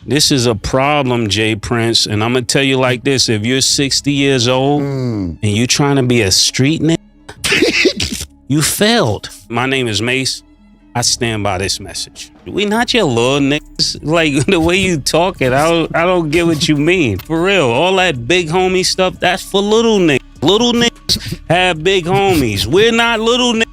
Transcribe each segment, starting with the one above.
This is a problem, JPrince, and I'm gonna tell you like this: if you're 60 years old and you trying to be a street nigga, you failed. My name is Mace. I stand by this message. We not your little niggas. Like the way you talking, I don't get what you mean. For real, all that big homie stuff, that's for little niggas. Little niggas have big homies. We're not little niggas.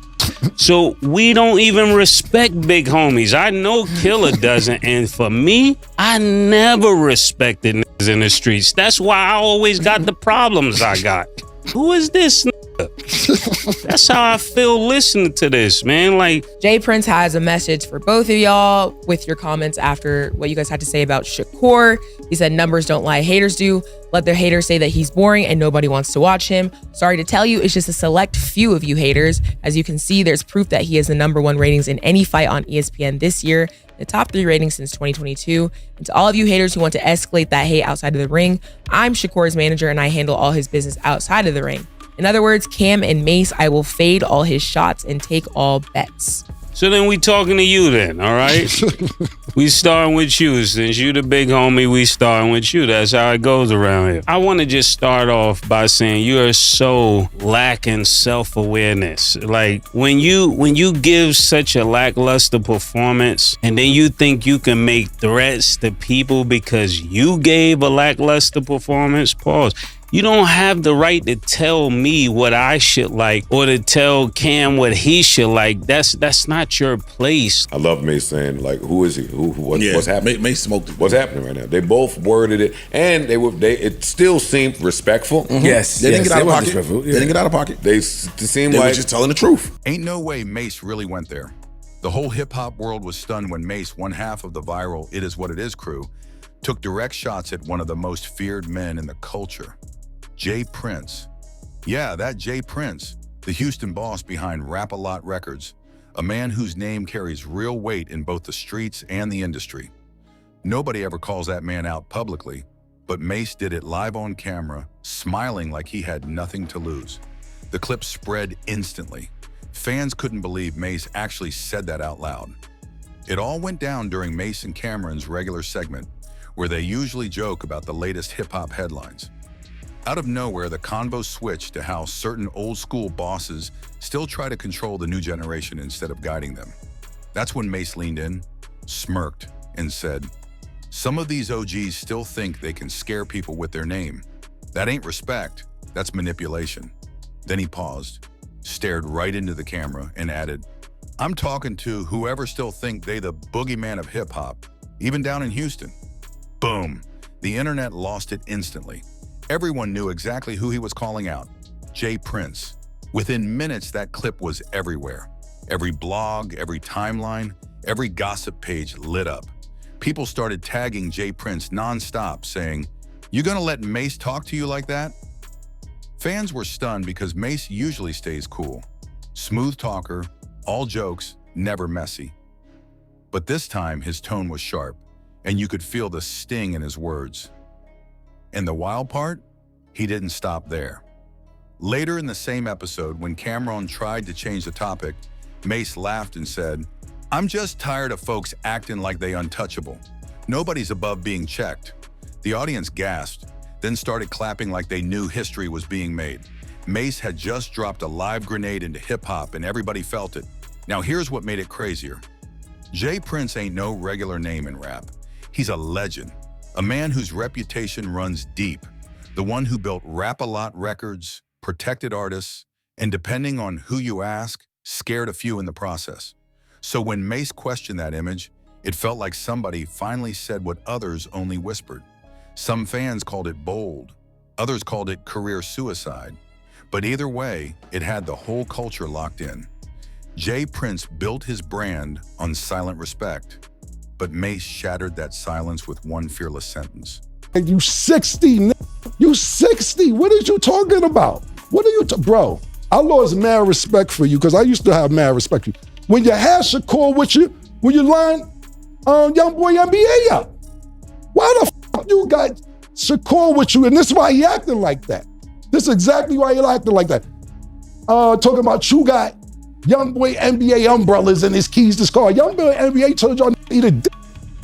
So we don't even respect big homies. I know Killer doesn't. And for me, I never respected niggas in the streets. That's why I always got the problems I got. Who is this nigga? That's how I feel listening to this, man. Like, JPrince has a message for both of y'all with your comments after what you guys had to say about Shakur. He said, numbers don't lie, haters do. Let their haters say that he's boring and nobody wants to watch him. Sorry to tell you, it's just a select few of you haters. As you can see, there's proof that he has the #1 ratings in any fight on ESPN this year, the top 3 ratings since 2022. And to all of you haters who want to escalate that hate outside of the ring, I'm Shakur's manager and I handle all his business outside of the ring. In other words, Cam and Mace, I will fade all his shots and take all bets. so then we talking to you then, all right? We starting with you. Since you the big homie, we starting with you. That's how it goes around here. I want to just start off by saying you are so lacking self-awareness. Like when you give such a lackluster performance and then you think you can make threats to people because you gave a lackluster performance, pause. You don't have the right to tell me what I should like or to tell Cam what he should like. That's not your place. I love Mace saying, like, who is he? What's happening? Mace smoked it. What's happening right now? They both worded it, and it still seemed respectful. Mm-hmm. Yes, they didn't get out of pocket. Yeah. They didn't get out of pocket. They seemed They like were just telling the truth. Ain't no way Mace really went there. The whole hip-hop world was stunned when Mace, one half of the viral It Is What It Is crew, took direct shots at one of the most feared men in the culture, JPrince. Yeah, that JPrince, the Houston boss behind Rap-A-Lot Records, a man whose name carries real weight in both the streets and the industry. Nobody ever calls that man out publicly, but Mace did it live on camera, smiling like he had nothing to lose. The clip spread instantly. Fans couldn't believe Mace actually said that out loud. It all went down during Mace and Cameron's regular segment, where they usually joke about the latest hip-hop headlines. Out of nowhere, the convo switched to how certain old-school bosses still try to control the new generation instead of guiding them. That's when Mace leaned in, smirked, and said, "Some of these OGs still think they can scare people with their name. That ain't respect, that's manipulation." Then he paused, stared right into the camera, and added, "I'm talking to whoever still think they the boogeyman of hip-hop, even down in Houston." Boom. The internet lost it instantly. Everyone knew exactly who he was calling out, JPrince. Within minutes, that clip was everywhere. Every blog, every timeline, every gossip page lit up. People started tagging JPrince nonstop, saying, "You gonna let Mace talk to you like that?" Fans were stunned because Mace usually stays cool. Smooth talker, all jokes, never messy. But this time, his tone was sharp, and you could feel the sting in his words. And the wild part? He didn't stop there. Later in the same episode, when Cameron tried to change the topic, Mace laughed and said, "I'm just tired of folks acting like they untouchable. Nobody's above being checked." The audience gasped, then started clapping like they knew history was being made. Mace had just dropped a live grenade into hip-hop and everybody felt it. Now here's what made it crazier. JPrince ain't no regular name in rap. He's a legend. A man whose reputation runs deep, the one who built Rap-A-Lot Records, protected artists, and depending on who you ask, scared a few in the process. So when Mace questioned that image, it felt like somebody finally said what others only whispered. Some fans called it bold, others called it career suicide. But either way, it had the whole culture locked in. JPrince built his brand on silent respect. But Mace shattered that silence with one fearless sentence. You 60, you 60. What are you talking about? What are you, bro? I lost mad respect for you because I used to have mad respect for you. When you had Shakur with you, when you line Young Boy NBA up, why the fuck you got Shakur with you? And this is why he acting like that. This is exactly why he acting like that. Talking about you got Young Boy NBA umbrellas and his keys to this car. Young Boy NBA told y'all eat a dick.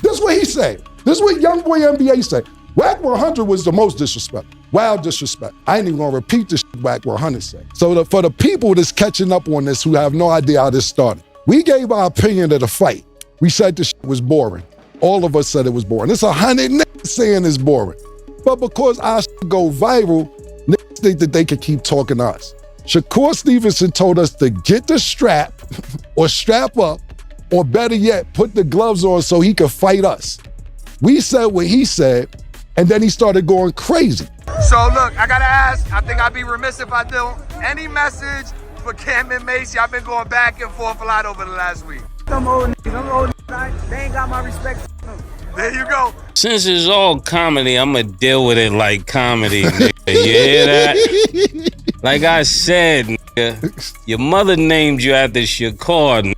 This is what he said. This is what young boy NBA say. Whack 100 was the most disrespect. Wild disrespect. I ain't even gonna repeat the shit Whack 100 said. So for the people that's catching up on this who have no idea how this started, we gave our opinion of the fight. We said the shit was boring. All of us said it was boring. It's 100 niggas saying it's boring. But because our shit go viral, niggas think that they can keep talking to us. Shakur Stevenson told us to get the strap or strap up, or better yet, put the gloves on so he could fight us. We said what he said, and then he started going crazy. So look, I gotta ask, I think I'd be remiss if I don't. Any message for Cam and Mace? Y'all been going back and forth a lot over the last week. Them old niggas, they ain't got my respect. There you go. Since it's all comedy, I'm going to deal with it like comedy, nigga. You hear that? Like I said, nigga, your mother named you after Shakur, nigga.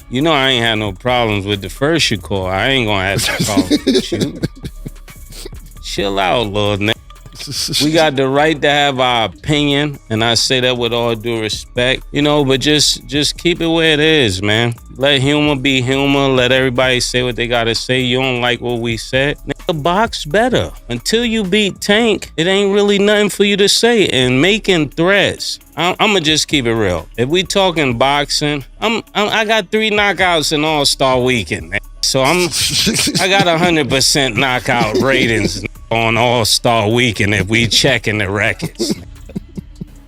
You know I ain't had no problems with the first Shakur. I ain't going to have no problems with you. Chill out, little nigga. We got the right to have our opinion, and I say that with all due respect, you know, but just keep it where it is, man. Let humor be humor. Let everybody say what they gotta say. You don't like what we said, nigga, box better. Until you beat Tank, it ain't really nothing for you to say. And making threats, I'ma just keep it real. If we talking boxing, I got 3 knockouts in All-Star Weekend, man. So I got 100% knockout ratings on All-Star Weekend if we checking the records.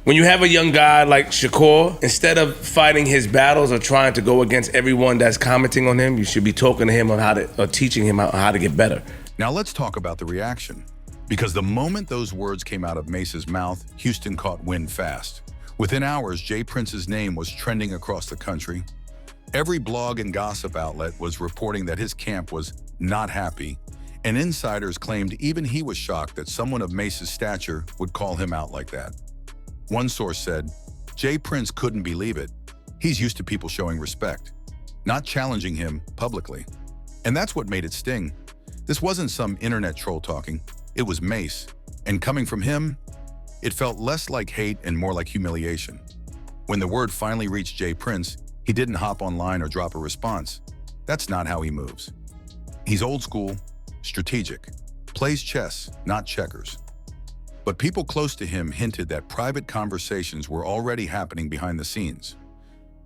When you have a young guy like Shakur, instead of fighting his battles or trying to go against everyone that's commenting on him, you should be talking to him on or teaching him how to get better. Now let's talk about the reaction. Because the moment those words came out of Mace's mouth, Houston caught wind fast. Within hours, JPrince's name was trending across the country. Every blog and gossip outlet was reporting that his camp was not happy, and insiders claimed even he was shocked that someone of Mace's stature would call him out like that. One source said, JPrince couldn't believe it. He's used to people showing respect, not challenging him publicly. And that's what made it sting. This wasn't some internet troll talking, it was Mace. And coming from him, it felt less like hate and more like humiliation. When the word finally reached JPrince, he didn't hop online or drop a response. That's not how he moves. He's old school, strategic, plays chess, not checkers. But people close to him hinted that private conversations were already happening behind the scenes.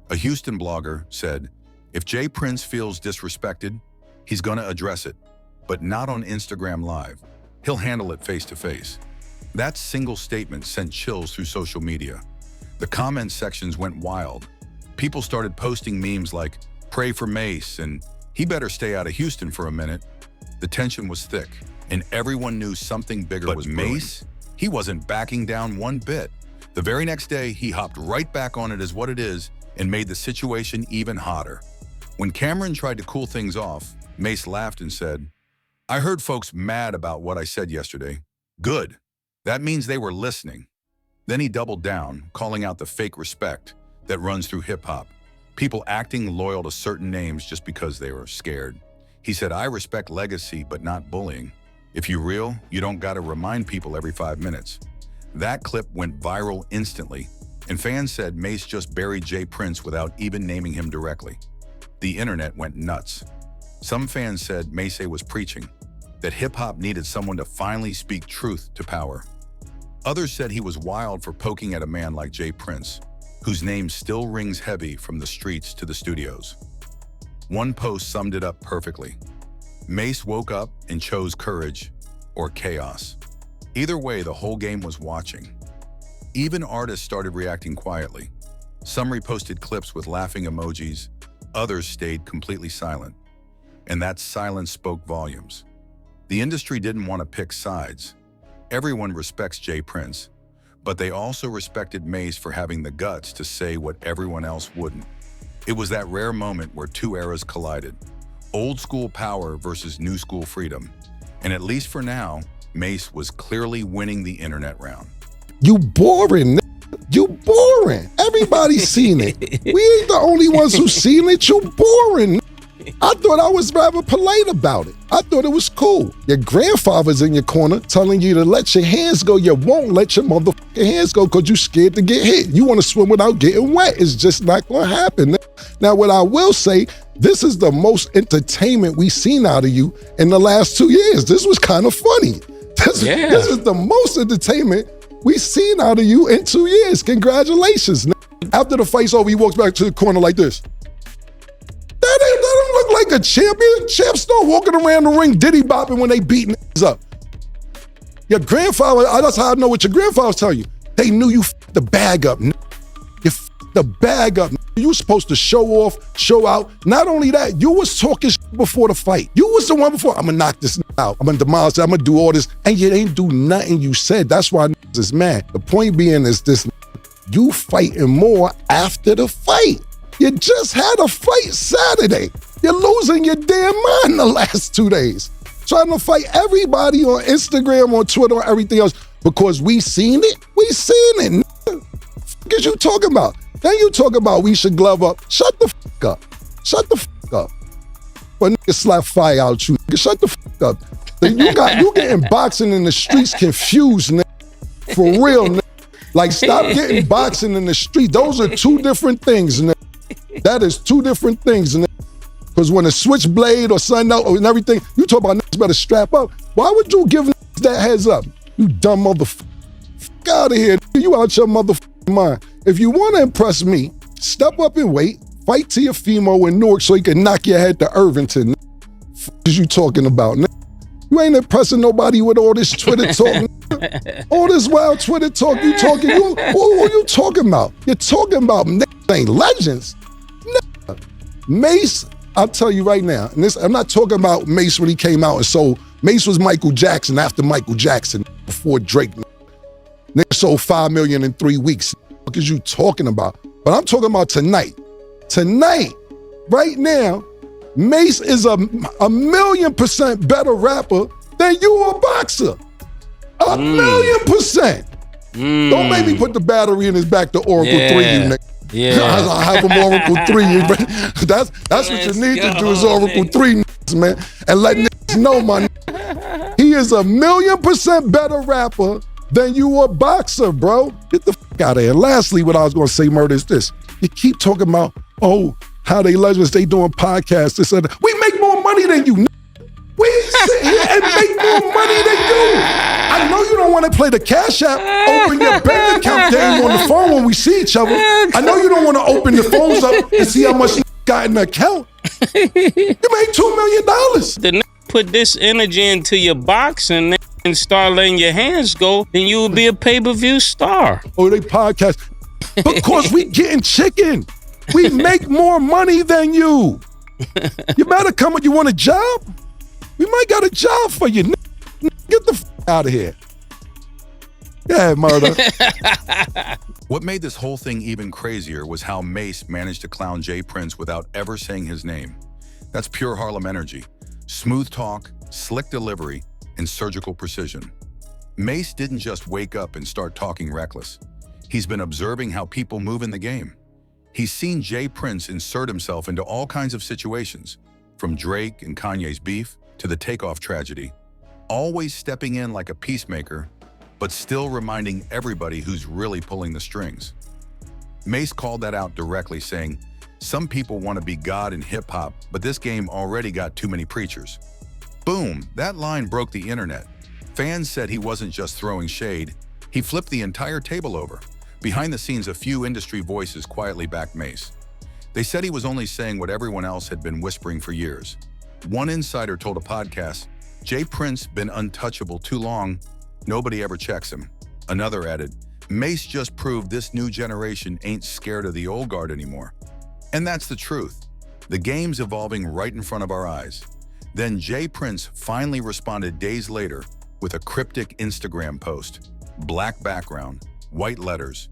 A Houston blogger said, if JPrince feels disrespected, he's gonna address it, but not on Instagram Live. He'll handle it face to face. That single statement sent chills through social media. The comment sections went wild. People started posting memes like, pray for Mace, and he better stay out of Houston for a minute. The tension was thick, and everyone knew something bigger was brewing. Mace, he wasn't backing down one bit. The very next day, he hopped right back on it as what it is and made the situation even hotter. When Cameron tried to cool things off, Mace laughed and said, I heard folks mad about what I said yesterday. Good. That means they were listening. Then he doubled down, calling out the fake respect that runs through hip-hop. People acting loyal to certain names just because they were scared. He said, I respect legacy, but not bullying. If you're real, you don't gotta remind people every 5 minutes. That clip went viral instantly, and fans said Mace just buried JPrince without even naming him directly. The internet went nuts. Some fans said Mace was preaching, that hip-hop needed someone to finally speak truth to power. Others said he was wild for poking at a man like JPrince, whose name still rings heavy from the streets to the studios. One post summed it up perfectly. Mace woke up and chose courage or chaos. Either way, the whole game was watching. Even artists started reacting quietly. Some reposted clips with laughing emojis, others stayed completely silent. And that silence spoke volumes. The industry didn't want to pick sides. Everyone respects JPrince, but they also respected Mace for having the guts to say what everyone else wouldn't. It was that rare moment where two eras collided. Old school power versus new school freedom. And at least for now, Mace was clearly winning the internet round. You boring, you boring. Everybody's seen it. We ain't the only ones who seen it. You boring. I thought I was rather polite about it. I thought it was cool. Your grandfather's in your corner telling you to let your hands go. You won't let your motherfucking hands go because you're scared to get hit. You want to swim without getting wet. It's just not going to happen. Now, what I will say, this is the most entertainment we've seen out of you in the last 2 years. This was kind of funny. This is the most entertainment we've seen out of you in 2 years. Congratulations. After the fight's over, he walks back to the corner like this. That don't look like a champion. Champs start walking around the ring diddy bopping when they beating up. Your grandfather, that's how I know what your grandfather's telling you. They knew you f***ed the bag up. You f***ed the bag up. You were supposed to show off, show out. Not only that, you was talking before the fight. You was the one before, I'm gonna knock this out. I'm gonna demolish it. I'm gonna do all this. And you ain't do nothing you said. That's why is mad. The point being is this, you fighting more after the fight. You just had a fight Saturday. You're losing your damn mind the last 2 days. Trying to fight everybody on Instagram, on Twitter, on everything else because we seen it. We seen it. What is you talking about? Then you talk about we should glove up. Shut the fuck up. Shut the fuck up. But nigga slap fire out you. Nigga, shut the fuck up. You getting boxing in the streets confused, nigga. For real, nigga. Like, stop getting boxing in the street. Those are two different things, nigga. That is two different things, nigga. Because when a switchblade or something out and everything, you talk about niggas better strap up. Why would you give niggas that heads up? You dumb motherfucker. Fuck out of here. You out your motherfucking mind. If you want to impress me, step up and wait. Fight Teofimo in Newark so he can knock your head to Irvington. Fuck is you talking about, nigga? You ain't impressing nobody with all this Twitter talk. All this wild Twitter talk you talking. Who are you talking about? You're talking about niggas ain't legends. Nigga. Mace, I'll tell you right now, and I'm not talking about Mace when he came out and sold. Mace was Michael Jackson after Michael Jackson, before Drake. Nigga sold 5 million in 3 weeks. What is you talking about? But I'm talking about tonight. Tonight, right now, Mace is a 1,000,000% better rapper than you a boxer. 1,000,000%. Don't make me put the battery in his back to Oracle 3, you nigga. Yeah. I have him Oracle 3. That's what you need to do is Oracle 3, man. And let niggas know, my nigga. He is 1,000,000% better rapper than you a boxer, bro. Get the fuck out of here. Lastly, what I was going to say, Murder, is this. You keep talking about, how they legends, they doing podcasts, this and that. We make more money than you. We sit here and make more money than you. I know you don't want to play the Cash App, open your bank account game on the phone when we see each other. I know you don't want to open the phones up and see how much you got in the account. You made $2 million. The put this energy into your boxing and start letting your hands go, then you will be a pay-per-view star. They podcast. Because we getting chicken. We make more money than you. You better come with, you want a job? We might got a job for you. Get the f out of here. Yeah, Murder. What made this whole thing even crazier was how Mace managed to clown JPrince without ever saying his name. That's pure Harlem energy. Smooth talk, slick delivery, and surgical precision. Mace didn't just wake up and start talking reckless. He's been observing how people move in the game. He's seen JPrince insert himself into all kinds of situations, from Drake and Kanye's beef to the Takeoff tragedy, always stepping in like a peacemaker, but still reminding everybody who's really pulling the strings. Mace called that out directly, saying, "Some people want to be God in hip-hop, but this game already got too many preachers." Boom, that line broke the internet. Fans said he wasn't just throwing shade, he flipped the entire table over. Behind the scenes, a few industry voices quietly backed Mace. They said he was only saying what everyone else had been whispering for years. One insider told a podcast, "JPrince been untouchable too long, nobody ever checks him." Another added, "Mace just proved this new generation ain't scared of the old guard anymore." And that's the truth. The game's evolving right in front of our eyes. Then JPrince finally responded days later with a cryptic Instagram post. Black background, white letters.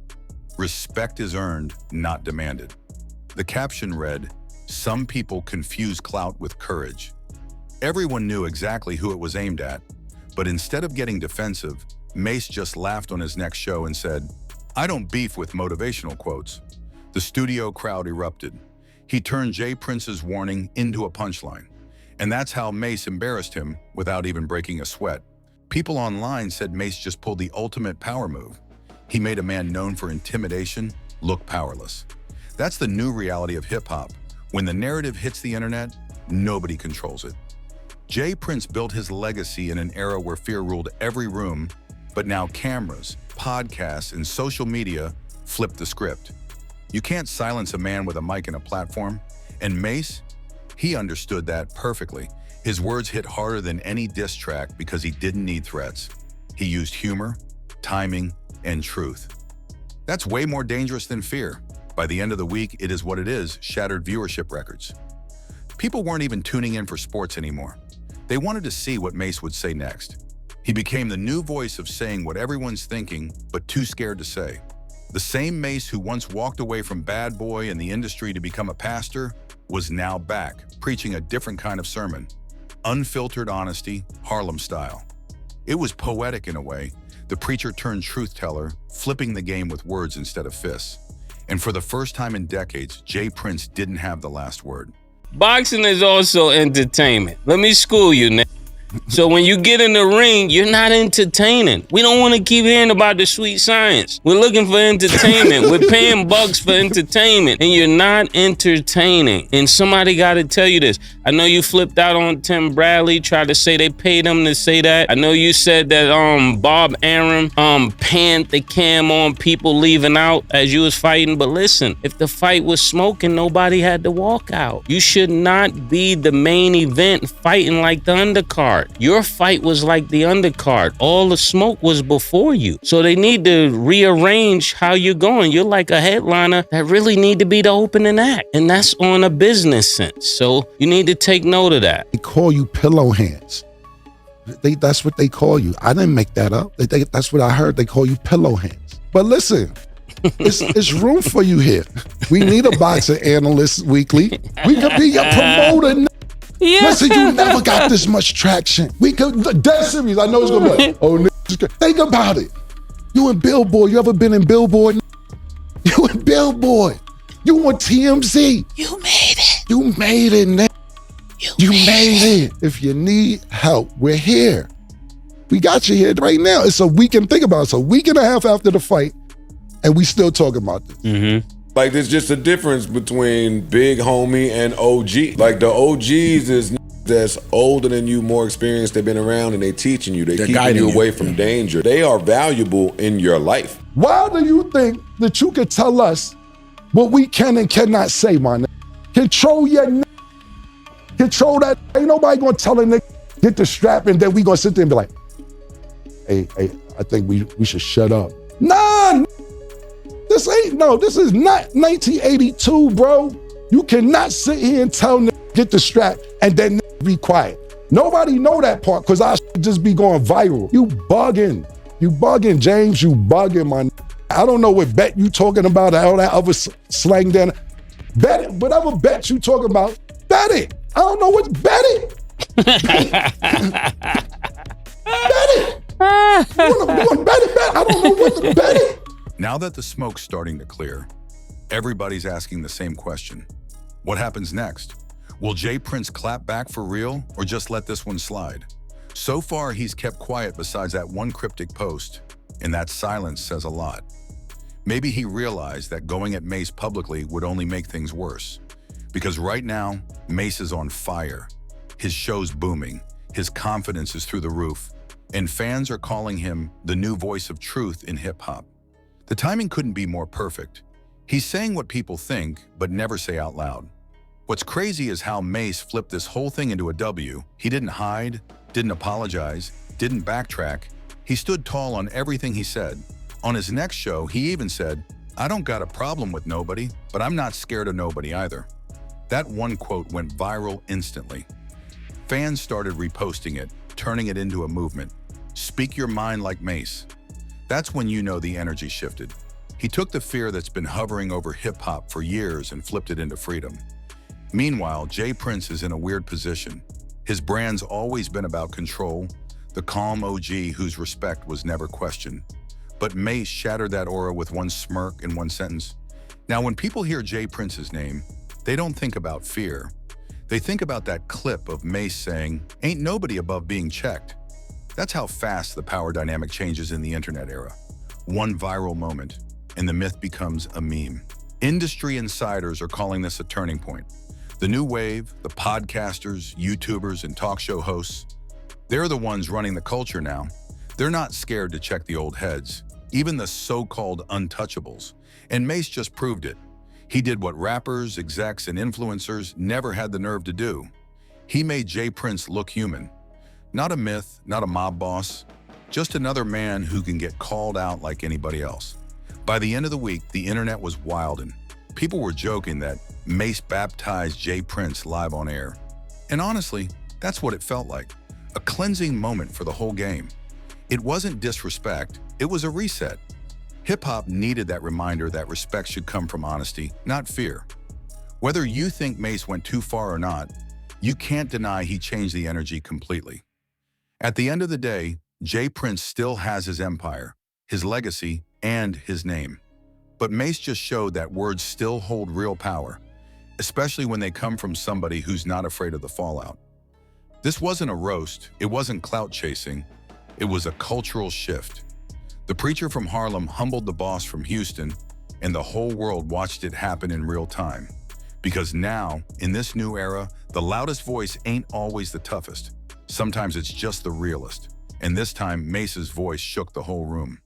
"Respect is earned, not demanded." The caption read, "Some people confuse clout with courage." Everyone knew exactly who it was aimed at, but instead of getting defensive, Mace just laughed on his next show and said, "I don't beef with motivational quotes." The studio crowd erupted. He turned JPrince's warning into a punchline. And that's how Mace embarrassed him without even breaking a sweat. People online said Mace just pulled the ultimate power move. He made a man known for intimidation look powerless. That's the new reality of hip-hop. When the narrative hits the internet, nobody controls it. JPrince built his legacy in an era where fear ruled every room, but now cameras, podcasts, and social media flip the script. You can't silence a man with a mic and a platform. And Mace, he understood that perfectly. His words hit harder than any diss track because he didn't need threats. He used humor, timing, and truth. That's way more dangerous than fear. By the end of the week, It Is What It Is shattered viewership records. People weren't even tuning in for sports anymore. They wanted to see what Mace would say next. He became the new voice of saying what everyone's thinking, but too scared to say. The same Mace who once walked away from bad boy in the industry to become a pastor was now back, preaching a different kind of sermon. Unfiltered honesty, Harlem style. It was poetic in a way. The preacher turned truth teller, flipping the game with words instead of fists. And for the first time in decades, JPrince didn't have the last word. Boxing is also entertainment. Let me school you, Nick. So when you get in the ring, you're not entertaining. We don't want to keep hearing about the sweet science. We're looking for entertainment. We're paying bucks for entertainment, and you're not entertaining. And somebody got to tell you this. I know you flipped out on Tim Bradley, tried to say they paid him to say that. I know you said that Bob Arum panned the cam on people leaving out as you was fighting. But listen, if the fight was smoking, nobody had to walk out. You should not be the main event fighting like the undercard. Your fight was like the undercard. All the smoke was before you. So they need to rearrange how you're going. You're like a headliner that really need to be the opening act. And that's on a business sense. So you need to take note of that. They call you pillow hands. That's what they call you. I didn't make that up. That's what I heard. They call you pillow hands. But listen, it's room for you here. We need a boxing analyst weekly. We could be your promoter. Yeah. Listen, you never got this much traction. We could, dead serious. I know it's gonna be like, oh, think about it. You in Billboard. You ever been in Billboard? You in Billboard. You on TMZ. You made it. You made it, man. You made it. If you need help, we're here. We got you here right now. It's a week and think about it. It's a week and a half after the fight, and we still talking about this. Mm-hmm. Like, there's just a difference between big homie and OG. Like, the OGs is that's older than you, more experienced. They've been around and they teaching you. They're keeping you away from danger. They are valuable in your life. Why do you think that you could tell us what we can and cannot say, my nigga? Control your nigga. Control that. Ain't nobody gonna tell a nigga, get the strap, and then we gonna sit there and be like, hey, I think we should shut up. Nah, this is not 1982, bro. You cannot sit here and tell niggas get the strap and then be quiet. Nobody know that part because I should just be going viral. You bugging, James, you bugging, man. I don't know what bet you talking about, all that other slang then. Bet it, whatever bet you talking about, bet it. I don't know what's bet it. Bet it. You wanna bet it? I don't know what to bet it. Now that the smoke's starting to clear, everybody's asking the same question. What happens next? Will JPrince clap back for real or just let this one slide? So far, he's kept quiet besides that one cryptic post, and that silence says a lot. Maybe he realized that going at Mace publicly would only make things worse. Because right now, Mace is on fire. His show's booming, his confidence is through the roof, and fans are calling him the new voice of truth in hip-hop. The timing couldn't be more perfect. He's saying what people think, but never say out loud. What's crazy is how Mace flipped this whole thing into a W. He didn't hide, didn't apologize, didn't backtrack. He stood tall on everything he said. On his next show, he even said, "I don't got a problem with nobody, but I'm not scared of nobody either." That one quote went viral instantly. Fans started reposting it, turning it into a movement. Speak your mind like Mace. That's when you know the energy shifted. He took the fear that's been hovering over hip-hop for years and flipped it into freedom. Meanwhile, JPrince is in a weird position. His brand's always been about control, the calm OG whose respect was never questioned. But Mace shattered that aura with one smirk and one sentence. Now, when people hear JPrince's name, They don't think about fear. They think about that clip of Mace saying, "Ain't nobody above being checked." That's how fast the power dynamic changes in the internet era. One viral moment, and the myth becomes a meme. Industry insiders are calling this a turning point. The new wave, the podcasters, YouTubers, and talk show hosts, they're the ones running the culture now. They're not scared to check the old heads, even the so-called untouchables. And Mace just proved it. He did what rappers, execs, and influencers never had the nerve to do. He made JPrince look human. Not a myth, not a mob boss, just another man who can get called out like anybody else. By the end of the week, the internet was wilding. People were joking that Mace baptized JPrince live on air. And honestly, that's what it felt like. A cleansing moment for the whole game. It wasn't disrespect, it was a reset. Hip-hop needed that reminder that respect should come from honesty, not fear. Whether you think Mace went too far or not, you can't deny he changed the energy completely. At the end of the day, JPrince still has his empire, his legacy, and his name. But Mace just showed that words still hold real power, especially when they come from somebody who's not afraid of the fallout. This wasn't a roast, it wasn't clout chasing, it was a cultural shift. The preacher from Harlem humbled the boss from Houston, and the whole world watched it happen in real time. Because now, in this new era, the loudest voice ain't always the toughest. Sometimes it's just the realest. And this time, Mace's voice shook the whole room.